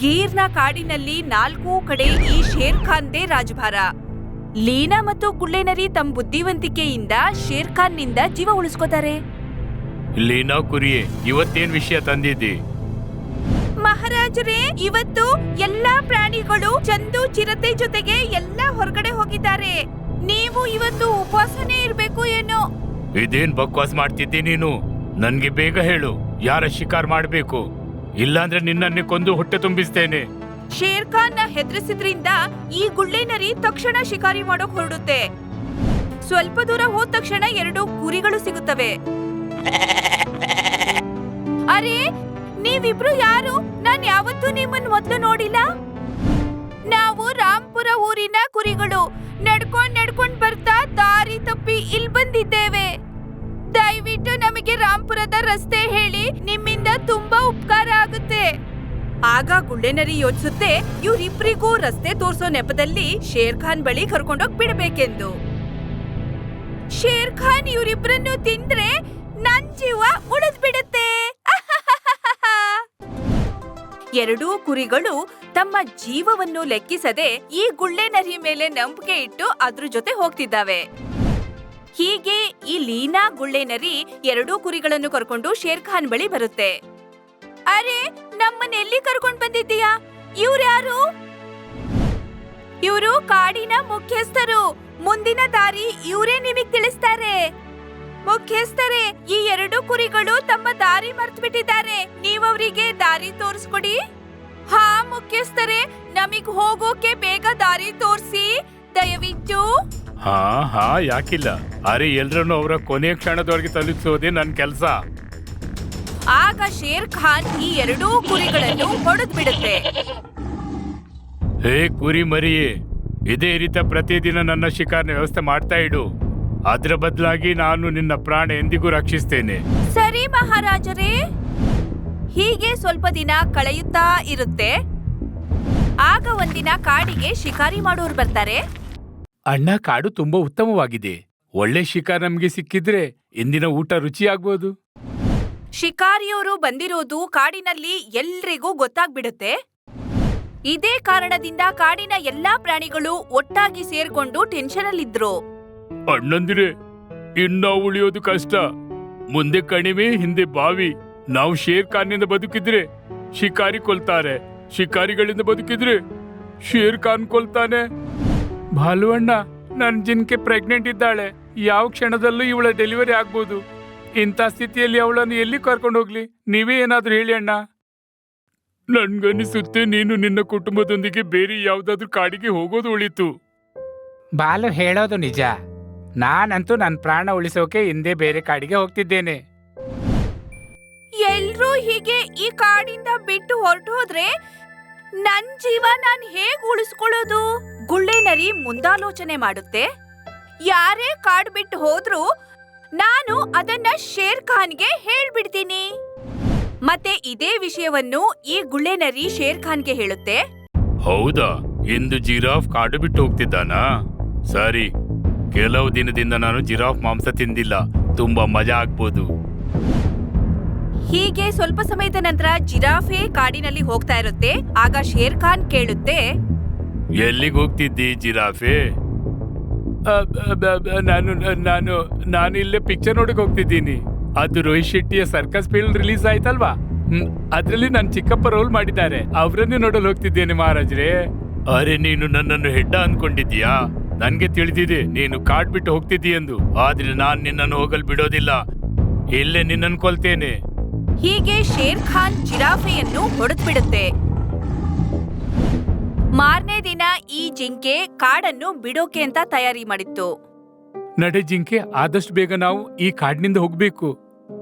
ಗೀರ್ನ ಕಾಡಿನಲ್ಲಿ 4 ಕಡೆ ಈ ಶೇರ್ ಖಾನ್ದೇ ರಾಜಭಾರ. ಲೀನಾ ಮತ್ತು ಗುಳ್ಳೆನರಿ ತಮ್ಮ ಬುದ್ಧಿವಂತಿಕೆಯಿಂದ ಶೇರ್ ಖಾನ್ ನಿಂದ ಜೀವ ಉಳಿಸ್ಕೋತಾರೆ. ಲೀನಾ ಕುರಿಯೇ, ಇವತ್ತೇನ್ ವಿಷಯ ತಂದಿದ್ದಿ? ಮಹಾರಾಜರೇ, ಇವತ್ತು ಎಲ್ಲಾ ಪ್ರಾಣಿಗಳು ಚಂದು ಚಿರತೆ ಜೊತೆಗೆ ಎಲ್ಲ ಹೊರಗಡೆ ಹೋಗಿದ್ದಾರೆ. ನೀವು ಇವತ್ತು ಉಪವಾಸನೇ ಇರ್ಬೇಕು ಏನೋ. ಇದೇನ್ ಬಕ್ವಾಸ್ ಮಾಡ್ತಿದ್ದಿ ನೀನು? ನನ್ಗೆ ಬೇಗ ಹೇಳು, ಯಾರ ಶಿಕಾರ್ ಮಾಡ್ಬೇಕು, ಇಲ್ಲಾಂದ್ರೆ ನಿನ್ನನ್ನೇ ಕೊಂದು ಹೊಟ್ಟೆ ತುಂಬಿಸ್ತೇನೆ. ಶೇರ್ ಖಾನ್ ನ ಹೆದರಿಸಿದ್ರಿಂದ ಈ ಗುಳ್ಳೆನರಿ ತಕ್ಷಣ ಶಿಕಾರಿ ಮಾಡೋಕ್ ಹೊರಡುತ್ತೆ. ಸ್ವಲ್ಪ ದೂರ ಹೋದ ತಕ್ಷಣ 2 ಕುರಿಗಳು ಸಿಗುತ್ತವೆ. ಅರೆ, ನೀವಿಬ್ರು ಯಾರು? ನಾನ್ ಯಾವತ್ತೂ ನಿಮ್ಮನ್ ಮೊದ್ಲು ನೋಡಿಲ್ಲ. ನಾವು ರಾಂಪುರ ಊರಿನ ಕುರಿಗಳು. ನಡ್ಕೊಂಡ್ ಬರ್ತಾ ದಾರಿ ತಪ್ಪಿ ಇಲ್ ಬಂದಿದ್ದೇವೆ. ದಯವಿಟ್ಟು ನಮಗೆ ರಾಂಪುರದ ರಸ್ತೆ ಹೇಳಿ, ನಿಮ್ಮಿಂದ ತುಂಬಾ ಉಪಕಾರ ಆಗುತ್ತೆ. ಆಗ ಗುಳ್ಳೆನರಿ ಯೋಚಿಸುತ್ತೆ, ಇವ್ರಿಬ್ರಿಗೂ ರಸ್ತೆ ತೋರ್ಸೋ ನೆಪದಲ್ಲಿ ಶೇರ್ ಖಾನ್ ಬಳಿ ಕರ್ಕೊಂಡೋಗ್ ಬಿಡಬೇಕೆಂದು. ಶೇರ್ ಖಾನ್ ಇವರಿಬ್ರನ್ನು ತಿಂದ್ರೆ ನನ್ ಜೀವ ಉಳಿದ್ ಬಿಡುತ್ತೆ. 2 ಕುರಿಗಳು ತಮ್ಮ ಜೀವವನ್ನು ಲೆಕ್ಕಿಸದೆ ಈ ಗುಳ್ಳೆನರಿ ಮೇಲೆ ನಂಬಿಕೆ ಇಟ್ಟು ಅದ್ರ ಜೊತೆ ಹೋಗ್ತಿದ್ದಾವೆ. ಹೀಗೆ ಈ ಲೀನಾ ಗುಳ್ಳೆನರಿ 2 ಕುರಿಗಳನ್ನು ಕರ್ಕೊಂಡು ಶೇರ್ ಖಾನ್ ಬಳಿ ಬರುತ್ತೆ. ಅರೆ, ನಮ್ಮನ್ನೆಲ್ಲಿ ಕರ್ಕೊಂಡ್ ಬಂದಿದ್ದೀಯಾ? ಇವ್ರ್ಯಾರು? ಇವರು ಕಾಡಿನ ಮುಖ್ಯಸ್ಥರು. ಮುಂದಿನ ದಾರಿ ಇವರೇ ನಿಮಗ್ ತಿಳಿಸ್ತಾರೆ. ಮುಖ್ಯಸ್ಥರೇ, ಈ 2 ಕುರಿಗಳು ತಮ್ಮ ದಾರಿ ಮರ್ತು ಬಿಟ್ಟಿದ್ದಾರೆ. ನೀವವರಿಗೆ ದಾರಿ ತೋರಿಸ್ಕೊಡಿ. ಹಾ ಮುಖ್ಯಸ್ಥರೇ, ನಮಗ್ ಹೋಗೋಕೆ ಬೇಗ ದಾರಿ ತೋರಿಸಿ ದಯವಿಟ್ಟು. ಹಾ ಯಾಕಿಲ್ಲ. ಅರೆ, ಎಲ್ರನ್ನು ಅವರ ಕೊನೆಯ ಕ್ಷಣದವರೆಗೆ ತಲುಪಿಸೋದೇ ನನ್ ಕೆಲ್ಸ. ಆಗ ಶೇರ್ ಖಾನ್ ಈ 2 ಕುರಿಗಳನ್ನು ಹೊಡೆದ್ ಬಿಡುತ್ತೆ. ಹೇ ಕುರಿ ಮರಿಯೇ, ಇದೇ ರೀತಿ ಪ್ರತಿದಿನ ನನ್ನ ಶಿಕಾರ್ನ ವ್ಯವಸ್ಥೆ ಮಾಡ್ತಾ ಇಡು. ಅದ್ರ ಬದಲಾಗಿ ನಾನು ನಿನ್ನ ಪ್ರಾಣ ಎಂದಿಗೂ ರಕ್ಷಿಸ್ತೇನೆ. ಸರಿ ಮಹಾರಾಜರೇ. ಹೀಗೆ ಸ್ವಲ್ಪ ದಿನ ಕಳೆಯುತ್ತಾ ಇರುತ್ತೆ. ಆಗ ಒಂದಿನ ಕಾಡಿಗೆ ಶಿಕಾರಿ ಮಾಡೋರು ಬರ್ತಾರೆ. ಅಣ್ಣ, ಕಾಡು ತುಂಬಾ ಉತ್ತಮವಾಗಿದೆ. ಒಳ್ಳೆ ಶಿಕಾರ್ ನಮ್ಗೆ ಸಿಕ್ಕಿದ್ರೆ ಇಂದಿನ ಊಟ ರುಚಿಯಾಗ್ಬೋದು. ಶಿಕಾರಿಯವರು ಬಂದಿರೋದು ಕಾಡಿನಲ್ಲಿ ಎಲ್ರಿಗೂ ಗೊತ್ತಾಗ್ಬಿಡುತ್ತೆ. ಇದೇ ಕಾರಣದಿಂದ ಕಾಡಿನ ಎಲ್ಲಾ ಪ್ರಾಣಿಗಳು ಒಟ್ಟಾಗಿ ಸೇರ್ಕೊಂಡು ಟೆನ್ಷನ್ ಅಲ್ಲಿದ್ರು. ಅಣ್ಣಂದಿರೆ, ಇನ್ನ ಉಳಿಯೋದು ಕಷ್ಟ. ಮುಂದೆ ಕಣಿವೆ, ಹಿಂದೆ ಬಾವಿ. ನಾವು ಶೇರ್ ಖಾನ್ನಿಂದ ಬದುಕಿದ್ರೆ ಶಿಕಾರಿ ಕೊಲ್ತಾರೆ, ಶಿಕಾರಿಗಳಿಂದ ಬದುಕಿದ್ರೆ ಶೇರ್ ಖಾನ್ ಕೊಲ್ತಾನೆ. ಭಾಲುವಣ್ಣ, ನನ್ ಜಿನ್ಕೆ ಪ್ರೆಗ್ನೆಂಟ್ ಇದ್ದಾಳೆ. ಯಾವ ಕ್ಷಣದಲ್ಲೂ ಇವಳ ಡೆಲಿವರಿ ಆಗ್ಬೋದು. ಇಂಥ ಸ್ಥಿತಿಯಲ್ಲಿ ಅವಳನ್ನು ಎಲ್ಲಿ ಕರ್ಕೊಂಡು ಹೋಗ್ಲಿ? ನೀವೇ ಏನಾದ್ರೂ ಹೇಳಿ ಅಣ್ಣ. ನನ್ಗನ್ನಿಸುತ್ತೆ ನೀನು ನಿನ್ನ ಕುಟುಂಬದೊಂದಿಗೆ ಬೇರೆ ಯಾವ್ದಾದ್ರೂ ಕಾಡಿಗೆ ಹೋಗೋದು ಉಳಿತು. ಬಾಲು ಹೇಳೋದು ನಿಜ. ನಾನಂತೂ ನನ್ನ ಪ್ರಾಣ ಉಳಿಸೋಕೆ ಹಿಂದೆ ಬೇರೆ ಕಾಡಿಗೆ ಹೋಗ್ತಿದ್ದೇನೆ. ಎಲ್ರೂ ಹೀಗೆ ಈ ಕಾಡಿಂದ ಬಿಟ್ಟು ಹೊರಟು ಹೋದ್ರೆ ನನ್ ಜೀವ ನಾನ್ ಹೇಗ್ ಉಳಿಸ್ಕೊಳ್ಳೋದು? ಗುಳ್ಳೆನರಿ ಮುಂದಾಲೋಚನೆ ಮಾಡುತ್ತೆ. ಯಾರೇ ಕಾಡ್ ಬಿಟ್ಟು ಹೋದ್ರು ನಾನು ಅದನ್ನ ಶೇರ್ ಖಾನ್ಗೆ ಹೇಳ್ಬಿಡ್ತೀನಿ. ಮತ್ತೆ ಇದೇ ವಿಷಯವನ್ನು ಈ ಗುಳ್ಳೆನರಿ ಶೇರ್ ಖಾನ್ಗೆ ಹೇಳುತ್ತೆ. ಹೌದಾ? ಇಂದು ಜಿರಾಫ್ ಕಾಡು ಬಿಟ್ಟು ಹೋಗ್ತಿದ್ದಾನಾ? ಸರಿ, ಕೆಲವು ದಿನದಿಂದ ನಾನು ಜಿರಾಫ್ ಮಾಂಸ ತಿಂದಿಲ್ಲ. ತುಂಬಾ ಮಜಾ ಆಗ್ಬೋದು. ಹೀಗೆ ಸ್ವಲ್ಪ ಸಮಯದ ನಂತರ ಜಿರಾಫೆ ಕಾಡಿನಲ್ಲಿ ಹೋಗ್ತಾ ಇರುತ್ತೆ. ಆಗ ಶೇರ್ ಖಾನ್ ಕೇಳುತ್ತೆ, ಎಲ್ಲಿಗೆ ಹೋಗ್ತಿದ್ದಿ ಜಿರಾಫೆ? ನಾನು ಇಲ್ಲೇ ಪಿಕ್ಚರ್ ನೋಡಕ್ ಹೋಗ್ತಿದ್ದೀನಿ. ಅದು ರೋಹಿತ್ ಶೆಟ್ಟಿಯ ಸರ್ಕಸ್ ಫಿಲ್ಮ್ ರಿಲೀಸ್ ಆಯ್ತಲ್ವಾ, ಅದ್ರಲ್ಲಿ ನನ್ ಚಿಕ್ಕಪ್ಪ ರೋಲ್ ಮಾಡಿದ್ದಾರೆ. ಅವರನ್ನೇ ನೋಡಲು ಹೋಗ್ತಿದ್ದೇನೆ ಮಹಾರಾಜ್ರೆ. ಅರೆ, ನೀನು ನನ್ನನ್ನು ಹೆಡ್ಡ ಅನ್ಕೊಂಡಿದ್ದೀಯಾ? ನನ್ಗೆ ತಿಳಿದಿದೆ ನೀನು ಕಾಡ್ ಬಿಟ್ಟು ಹೋಗ್ತಿದ್ದೀಯೆಂದು. ಆದ್ರೆ ನಾನ್ ನಿನ್ನನ್ನು ಹೋಗಲ್ ಬಿಡೋದಿಲ್ಲ. ಇಲ್ಲೇ ನಿನ್ನನ್ನು ಕೊಲ್ತೇನೆ. ಹೀಗೆ ಶೇರ್ ಖಾನ್ ಜಿರಾಫೆಯನ್ನು ಹೊಡೆದ್ಬಿಡುತ್ತೆ. ಮಾರನೇ ದಿನ ಈ ಜಿಂಕೆ ಕಾಡನ್ನು ಬಿಡೋಕೆ ಅಂತ ತಯಾರಿ ಮಾಡಿತ್ತು. ನಡೆ ಜಿಂಕೆ, ಆದಷ್ಟು ಬೇಗ ನಾವು ಈ ಕಾಡಿನಿಂದ ಹೋಗ್ಬೇಕು.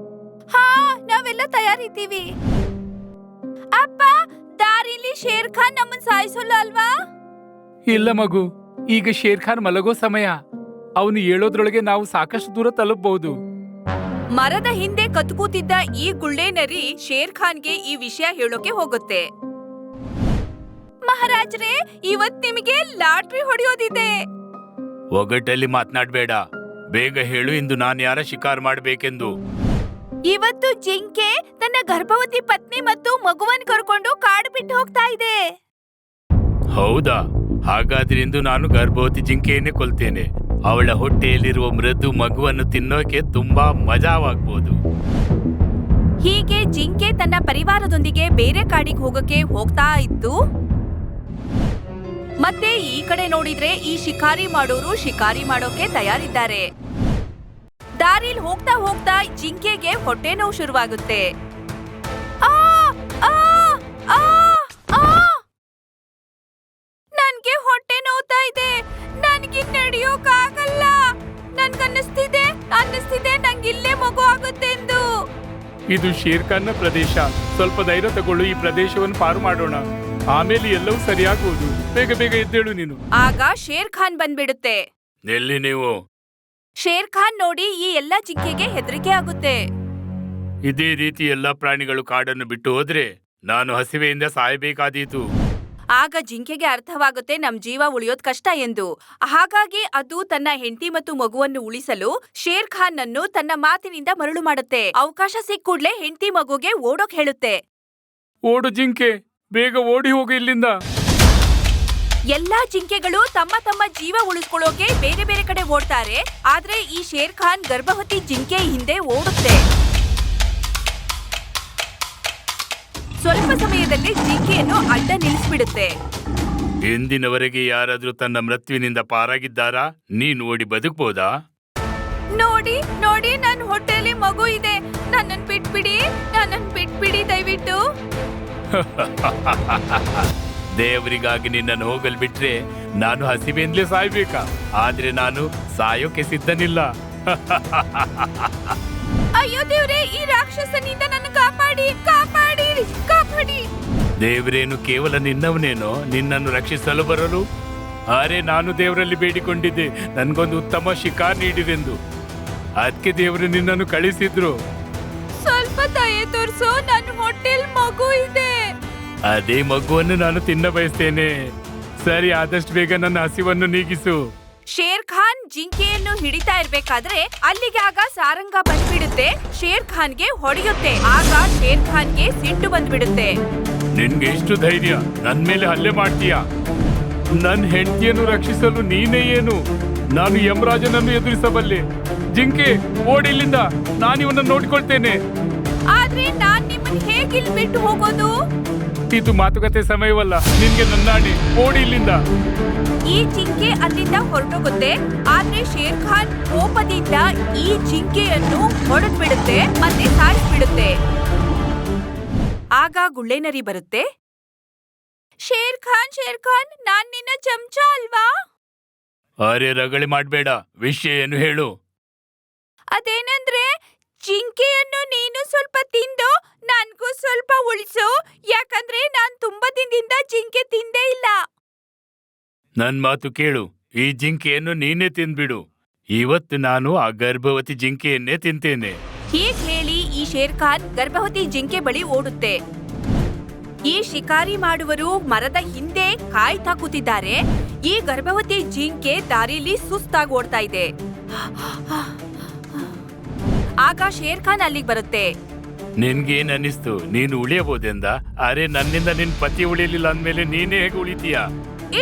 ಹಾ, ನಾವೆಲ್ಲ ತಯಾರಿದ್ದೀವಿ. ಅಪ್ಪ, ದಾರಿಲಿ ಶೇರ್ ಖಾನ್ ನಮ್ಮನ್ ಸಾಯಿಸೋಲ್ಲ ಅಲ್ವಾ? ಇಲ್ಲ ಮಗು, ಈಗ ಶೇರ್ ಖಾನ್ ಮಲಗೋ ಸಮಯ. ಅವನು ಹೇಳೋದ್ರೊಳಗೆ ನಾವು ಸಾಕಷ್ಟು ದೂರ ತಲುಪಬಹುದು. ಮರದ ಹಿಂದೆ ಕತ್ಕೂತಿದ್ದ ಈ ಗುಳ್ಳೆನರಿ ಶೇರ್ ಖಾನ್ಗೆ ಈ ವಿಷಯ ಹೇಳೋಕೆ ಹೋಗುತ್ತೆ. ಮಹಾರಾಜ್ರೆ, ಇವತ್ ನಿಮಗೆ ಲಾಟ್ರಿ ಹೊಡೆಯೋದಿದೆ. ಒಗಟಲ್ಲಿ ಮಾತನಾಡ್ಬೇಡ. ಬೇಗ ಹೇಳು, ಇಂದು ನಾನು ಯಾರ ಶಿಕಾರ್ ಮಾಡ್ಬೇಕೆಂದು. ಇವತ್ತು ಜಿಂಕೆ ತನ್ನ ಗರ್ಭವತಿ ಪತ್ನಿ ಮತ್ತು ಮಗುವನ್ ಕರ್ಕೊಂಡು ಕಾಡು ಬಿಟ್ಟು ಹೋಗ್ತಾ ಇದೆ. ಹೌದಾ? ಹಾಗಾದ್ರೆ ಇಂದು ನಾನು ಗರ್ಭವತಿ ಜಿಂಕೆಯನ್ನೇ ಕೊಲ್ತೇನೆ. ಅವಳ ಹೊಟ್ಟೆಯಲ್ಲಿರುವ ಮೃದು ಮಗುವನ್ನು ತಿನ್ನೋಕೆ ತುಂಬಾ ಮಜಾವಾಗ್ಬೋದು. ಹೀಗೆ ಜಿಂಕೆ ತನ್ನ ಪರಿವಾರದೊಂದಿಗೆ ಬೇರೆ ಕಾಡಿಗೆ ಹೋಗ್ತಾ ಇತ್ತು. ಮತ್ತೆ ಈ ಕಡೆ ನೋಡಿದ್ರೆ ಈ ಶಿಕಾರಿ ಮಾಡೋರು ಶಿಕಾರಿ ಮಾಡೋಕೆ ತಯಾರಿದ್ದಾರೆ. ದಾರಿಲ್ ಹೋಗ್ತಾ ಹೋಗ್ತಾ ಜಿಂಕೆಗೆ ಹೊಟ್ಟೆ ನೋವು ಶುರುವಾಗುತ್ತೆ. ಆ ಆ ಆ ಆ ನನ್ಗೆ ಹೊಟ್ಟೆ ನೋವ್ತಾ ಇದೆ. ನನ್ಗೆ ನಡೆಯೋಕಾಗಲ್ಲ. ನನ್ಗನ್ನಿಸ್ತಿದೆ ನಂಗಿಲ್ಲೇ ಮಗು ಆಗುತ್ತೆ ಎಂದು. ಇದು ಶೇರ್ಖಾನ್ನ ಪ್ರದೇಶ. ಸ್ವಲ್ಪ ಧೈರ್ಯ ತಗೊಳ್ಳು. ಈ ಪ್ರದೇಶವನ್ನು ಪಾರು ಮಾಡೋಣ. ಆಮೇಲೆ ಎಲ್ಲವೂ ಸರಿಯಾಗುವುದು. ಬೇಗ ಬೇಗ ಎದ್ದೇಳು ನೀನು. ಆಗ ಶೇರ್ ಖಾನ್ ಬಂದ್ಬಿಡುತ್ತೆ. ಎಲ್ಲಿ ನೀವು? ಶೇರ್ ಖಾನ್ ನೋಡಿ ಈ ಎಲ್ಲ ಜಿಂಕೆಗೆ ಹೆದರಿಕೆ ಆಗುತ್ತೆ. ಇದೇ ರೀತಿ ಎಲ್ಲಾ ಪ್ರಾಣಿಗಳು ಕಾಡನ್ನು ಬಿಟ್ಟು ಹೋದ್ರೆ ನಾನು ಹಸಿವೆಯಿಂದ ಸಾಯಬೇಕಾದೀತು. ಆಗ ಜಿಂಕೆಗೆ ಅರ್ಥವಾಗುತ್ತೆ ನಮ್ ಜೀವ ಉಳಿಯೋದ್ ಕಷ್ಟ ಎಂದು. ಹಾಗಾಗಿ ಅದು ತನ್ನ ಹೆಂಡತಿ ಮತ್ತು ಮಗುವನ್ನು ಉಳಿಸಲು ಶೇರ್ ಖಾನ್ ಅನ್ನು ತನ್ನ ಮಾತಿನಿಂದ ಮರಳು ಮಾಡುತ್ತೆ. ಅವಕಾಶ ಸಿಕ್ಕೂಡ್ಲೆ ಹೆಂಡತಿ ಮಗುಗೆ ಓಡೋಕ್ ಹೇಳುತ್ತೆ. ಓಡು ಜಿಂಕೆ, ಬೇಗ ಓಡಿ ಹೋಗು ಇಲ್ಲಿಂದ. ಎಲ್ಲಾ ಜಿಂಕೆಗಳು ತಮ್ಮ ತಮ್ಮ ಜೀವ ಉಳಿಸ್ಕೊಳ್ಳೋಕೆ ಬೇರೆ ಬೇರೆ ಕಡೆ ಓಡ್ತಾರೆ. ಆದ್ರೆ ಈ ಶೇರ್ ಖಾನ್ ಗರ್ಭವತಿ ಜಿಂಕೆ ಹಿಂದೆ ಓಡುತ್ತೆ. ಸ್ವಲ್ಪ ಸಮಯದಲ್ಲಿ ಜಿಂಕೆಯನ್ನು ಅಡ್ಡ ನಿಲ್ಲಿಸ್ಬಿಡುತ್ತೆ. ಎಂದಿನವರೆಗೆ ಯಾರಾದ್ರೂ ತನ್ನ ಮೃತ್ಯುವಿನಿಂದ ಪಾರಾಗಿದ್ದಾರಾ? ನೀನು ಓಡಿ ಬದುಕ್ಬೋದಾ? ನೋಡಿ ನನ್ನ ಹೊಟ್ಟೆಯಲ್ಲಿ ಮಗು ಇದೆ. ನನ್ನನ್ನು ಬಿಟ್ಬಿಡಿ ದಯವಿಟ್ಟು. ದೇವರಿಗಾಗಿ ನಿನ್ನನ್ನು ಹೋಗಲು ಬಿಟ್ರೆ ನಾನು ಹಸಿವೆಂದ್ಲೇ ಸಾಯ್ಬೇಕಾ? ಆದ್ರೆ ನಾನು ಸಾಯೋಕೆ ಸಿದ್ಧನಿಲ್ಲ. ಅಯ್ಯೋ ದೇವ್ರೆ, ಈ ರಾಕ್ಷಸನಿಂದ ನನ್ನ ಕಾಪಾಡಿ. ದೇವರೇನು ಕೇವಲ ನಿನ್ನವನೇನೋ ನಿನ್ನನ್ನು ರಕ್ಷಿಸಲು ಬರಲು? ಅರೆ, ನಾನು ದೇವರಲ್ಲಿ ಬೇಡಿಕೊಂಡಿದ್ದೆ ನನ್ಗೊಂದು ಉತ್ತಮ ಶಿಕಾರ್ ನೀಡಿರೆಂದು. ಅದಕ್ಕೆ ದೇವರು ನಿನ್ನನ್ನು ಕಳಿಸಿದ್ರು. ಸ್ವಲ್ಪ ದಯೆ ತೋರಿಸು, ನನ್ನ ಹೊಟ್ಟೆಲ್ ಮಗು ಇದೆ. ಅದೇ ಮಗುವನ್ನು ನಾನು ತಿನ್ನ ಬಯಸ್ತೇನೆ. ಸರಿ, ಆದಷ್ಟು ಬೇಗ ನನ್ನ ಹಸಿವನ್ನು ನೀಗಿಸು. ಶೇರ್ ಖಾನ್ ಜಿಂಕೆಯನ್ನು ಹಿಡಿತಾ ಇರ್ಬೇಕಾದ್ರೆ ಅಲ್ಲಿಗೆ ಆಗ ಸಾರಂಗ ಬಂದ್ಬಿಡುತ್ತೆ. ಶೇರ್ ಖಾನ್ಗೆ ಹೊಡೆಯುತ್ತೆ. ಆಗ ಶೇರ್ ಖಾನ್ಗೆ ಸಿಟ್ಟು ಬಂದ್ಬಿಡುತ್ತೆ. ನಿನ್ಗೆ ಎಷ್ಟು ಧೈರ್ಯ ನನ್ ಮೇಲೆ ಹಲ್ಲೆ ಮಾಡ್ತೀಯಾ? ನನ್ ಹೆಂಡತಿಯನ್ನು ರಕ್ಷಿಸಲು ನೀನೇ ಏನು? ನಾನು ಯಮರಾಜನನ್ನು ಎದುರಿಸಬಲ್ಲೆ. ಜಿಂಕೆ, ಓಡಿಲ್ಲಿಂದ. ನಾನಿವನ್ನ ನೋಡ್ಕೊಳ್ತೇನೆ. ಆದ್ರೆ ನಾನ್ ನಿಮ್ಮನ್ನ ಹೇಗಿಲ್ ಬಿಟ್ಟು ಹೋಗೋದು? ಇದು ಮಾತುಕತೆ ಸಮಯವಲ್ಲ. ನಿನ್ಗೆ ನನ್ನಾಣೆ, ಓಡಿ ಇಲ್ಲಿಂದ. ಈ ಜಿಂಕೆ ಅಲ್ಲಿಂದ ಹೊರಟೋಗುತ್ತೆ. ಆದ್ರೆ ಶೇರ್ ಖಾನ್ ಕೋಪದಿಂದ ಈ ಜಿಂಕೆಯನ್ನು ಹೊಡೆದ್ಬಿಡುತ್ತೆ ಮತ್ತೆ ಸಾಯಿಸ್ಬಿಡುತ್ತೆ. ಆಗ ಗುಳ್ಳೆನರಿ ಬರುತ್ತೆ. ಶೇರ್ ಖಾನ್, ನಾನ್ ನಿನ್ನ ಚಮಚ ಅಲ್ವಾ? ಅರೆ, ರಗಳೆ ಮಾಡ್ಬೇಡ. ವಿಷಯ ಏನು ಹೇಳು? ಅದೇನಂದ್ರೆ ಜಿಂಕೆಯನ್ನು ನೀನು ಸ್ವಲ್ಪ ತಿಂದು ನನ್ಗೂ ಸ್ವಲ್ಪ ಉಳಿಸು. ಯಾಕಂದ್ರೆ ನಾನ್ ತುಂಬಾ ದಿನದಿಂದ ಜಿಂಕೆ ತಿಂದೇ ಇಲ್ಲ. ನನ್ ಮಾತು ಕೇಳು. ಈ ಜಿಂಕೆಯನ್ನು ನೀನೇ ತಿಂದ್ಬಿಡು. ಇವತ್ತು ನಾನು ಆ ಗರ್ಭವತಿ ಜಿಂಕೆಯನ್ನೇ ತಿಂತೇನೆ. ಹೀಗ್ ಹೇಳಿ ಈ ಶೇರ್ ಖಾನ್ ಗರ್ಭವತಿ ಜಿಂಕೆ ಬಳಿ ಓಡುತ್ತೆ. ಈ ಶಿಕಾರಿ ಮಾಡುವರು ಮರದ ಹಿಂದೆ ಕಾಯ್ತಾ ಕೂತಿದ್ದಾರೆ. ಈ ಗರ್ಭವತಿ ಜಿಂಕೆ ದಾರಿಲಿ ಸುಸ್ತಾಗಿ ಓಡ್ತಾ ಇದೆ. ಆಗ ಶೇರ್ ಖಾನ್ ಅಲ್ಲಿಗೆ ಬರುತ್ತೆ. ನಿನ್ಗೇನ್ ಅನಿಸ್ತು? ನೀನು ಉಳಿಯಬಹುದೆಂದ? ಅರೆ, ನನ್ನಿಂದ ನಿನ್ ಪತಿ ಉಳಿಯಲಿಲ್ಲ ಅಂದ್ಮೇಲೆ ನೀನೇ ಹೇಗೆ ಉಳಿತೀಯಾ?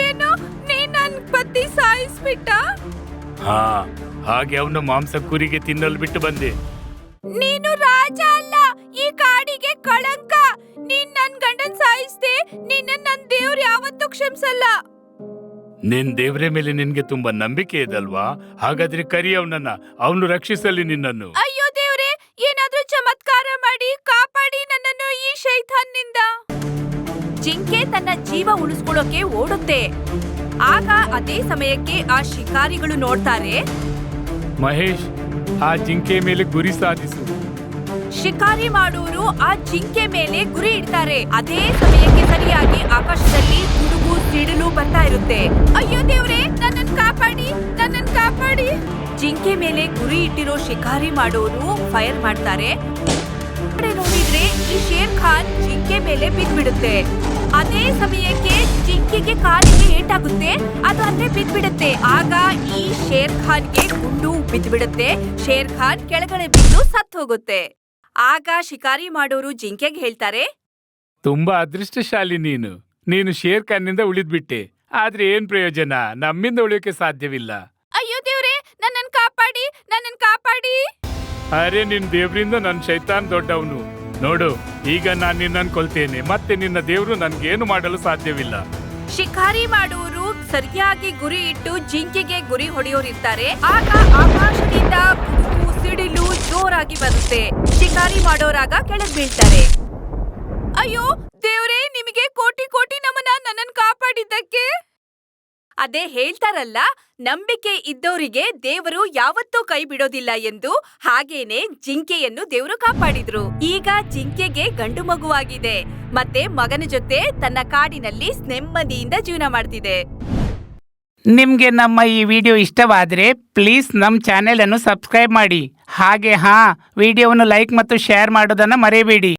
ಏನು, ನೀನ್ ನನ್ ಪತಿ ಸಾಯಿಸ್ಬಿಟ್ಟ? ಹಾ, ಹಾಗೆ ಅವನ ಮಾಂಸ ಕುರಿಗೆ ತಿನ್ನಲು ಬಿಟ್ಟು ಬಂದೆ. ನೀನು ರಾಜ ಅಲ್ಲ, ಈ ಕಾಡಿಗೆ ಕಳಂಕ. ನೀನ್ ನನ್ ಗಂಡನ್ ಸಾಯಿಸ್ದೆ. ನಿನ್ನ ನನ್ ದೇವ್ರು ಯಾವತ್ತೂ ಕ್ಷಮಿಸಲ್ಲ. ನಿನ್ ದೇವ್ರ ಮೇಲೆ ನಿನ್ಗೆ ತುಂಬಾ ನಂಬಿಕೆ ಇದಲ್ವಾ? ಹಾಗಾದ್ರೆ ಕರಿ ಅವನನ್ನ, ಅವನು ರಕ್ಷಿಸಲಿ ನಿನ್ನನ್ನು. ಅಯ್ಯೋ ದೇವ್ರೆ, ಏನಾದ್ರೂ ಚಮತ್ಕಾರ ಮಾಡಿ ಕಾಪಾಡಿ ನನ್ನನ್ನು ಈ ಶೈತಾನ್ನಿಂದ. ಜಿಂಕೆ ತನ್ನ ಜೀವ ಉಳಿಸ್ಕೊಳ್ಳೋಕೆ ಓಡುತ್ತೆ. ಆಗ ಅದೇ ಸಮಯಕ್ಕೆ ಆ ಶಿಕಾರಿಗಳು ನೋಡ್ತಾರೆ. ಮಹೇಶ್, ಆ ಜಿಂಕೆ ಮೇಲೆ ಗುರಿ ಸಾಧಿಸು. ಶಿಕಾರಿ ಮಾಡೋರು ಆ ಜಿಂಕೆ ಮೇಲೆ ಗುರಿ ಇಡ್ತಾರೆ. ಅದೇ ಸಮಯಕ್ಕೆ ಸರಿಯಾಗಿ ಆಕಾಶದಲ್ಲಿ ಗುಡುಗು ಸಿಡಿಲು ಬರ್ತಾ ಇರುತ್ತೆ. ಅಯ್ಯೋ ದೇವ್ರೆ, ನನ್ನನ್ನು ಕಾಪಾಡಿ. ಜಿಂಕೆ ಮೇಲೆ ಗುರಿ ಇಟ್ಟಿರೋ ಶಿಕಾರಿ ಮಾಡೋರು ಫೈರ್ ಮಾಡ್ತಾರೆ. ನೋಡಿದ್ರೆ ಈ ಶೇರ್ ಖಾನ್ ಜಿಂಕೆ ಮೇಲೆ ಬಿದ್ದ್ಬಿಡುತ್ತೆ. ಅದೇ ಸಮಯಕ್ಕೆ ಜಿಂಕೆಗೆ ಕಾಲಿಗೆ ಏಟಾಗುತ್ತೆ. ಅದು ಅಲ್ಲೇ ಬಿದ್ದ್ಬಿಡುತ್ತೆ. ಆಗ ಈ ಶೇರ್ ಖಾನ್ಗೆ ಗುಂಡು ಬಿದ್ದ್ಬಿಡುತ್ತೆ. ಶೇರ್ ಖಾನ್ ಕೆಳಗಡೆ ಬಿದ್ದು ಸತ್ತು ಹೋಗುತ್ತೆ. ಆಗ ಶಿಕಾರಿ ಮಾಡೋರು ಜಿಂಕೆಗೆ ಹೇಳ್ತಾರೆ, ತುಂಬಾ ಅದೃಷ್ಟಶಾಲಿ ನೀನು ಶೇರ್ ಖಾನ್ನಿಂದ ಉಳಿದ್ಬಿಟ್ಟೆ. ಆದ್ರೆ ಏನ್ ಪ್ರಯೋಜನ, ನಮ್ಮಿಂದ ಉಳಿಯೋಕೆ ಸಾಧ್ಯವಿಲ್ಲ. ಅಯ್ಯೋ ದೇವ್ರೆ, ನನ್ನನ್ ಕಾಪಾಡಿ. ಅರೆ ನಿನ್ ದೇವ್ರಿಂದ ನನ್ ಶೈತಾನ್ ದೊಡ್ಡವನು. ನೋಡು, ಈಗ ನಾನ್ ನಿನ್ನನ್ ಕೊಲ್ತೇನೆ, ಮತ್ತೆ ನಿನ್ನ ದೇವ್ರು ನನ್ಗೇನು ಮಾಡಲು ಸಾಧ್ಯವಿಲ್ಲ. ಶಿಕಾರಿ ಮಾಡೋರು ಸರಿಯಾಗಿ ಗುರಿ ಇಟ್ಟು ಜಿಂಕೆಗೆ ಗುರಿ ಹೊಡೆಯೋರಿರ್ತಾರೆ. ಆಗ ಆಕಾಶದಿಂದ ಗುಡುಗು ಸಿಡಿಲು ಜೋರಾಗಿ ಬರುತ್ತೆ. ಶಿಕಾರಿ ಮಾಡೋರಾಗ ಕೆಳಗ್ ಬೀಳ್ತಾರೆ. ಅಯ್ಯೋ ದೇವ್ರೇ, ನಿಮಗೆ ಕೋಟಿ ಕೋಟಿ ನಮನ, ನನ್ನನ್ ಕಾಪಾಡಿದ್ದಕ್ಕೆ. ಅದೇ ಹೇಳ್ತಾರಲ್ಲ, ನಂಬಿಕೆ ಇದ್ದವರಿಗೆ ದೇವರು ಯಾವತ್ತೂ ಕೈ ಬಿಡೋದಿಲ್ಲ ಎಂದು. ಹಾಗೇನೆ ಜಿಂಕೆಯನ್ನು ದೇವರು ಕಾಪಾಡಿದ್ರು. ಈಗ ಜಿಂಕೆಗೆ ಗಂಡು ಮಗುವಾಗಿದೆ. ಮತ್ತೆ ಮಗನ ಜೊತೆ ತನ್ನ ಕಾಡಿನಲ್ಲಿ ನೆಮ್ಮದಿಯಿಂದ ಜೀವನ ಮಾಡ್ತಿದೆ. ನಿಮ್ಗೆ ನಮ್ಮ ಈ ವಿಡಿಯೋ ಇಷ್ಟವಾದ್ರೆ ಪ್ಲೀಸ್ ನಮ್ಮ ಚಾನೆಲ್ ಅನ್ನು ಸಬ್ಸ್ಕ್ರೈಬ್ ಮಾಡಿ. ಹಾಗೆ ವಿಡಿಯೋವನ್ನು ಲೈಕ್ ಮತ್ತು ಶೇರ್ ಮಾಡೋದನ್ನ ಮರೆಯಬೇಡಿ.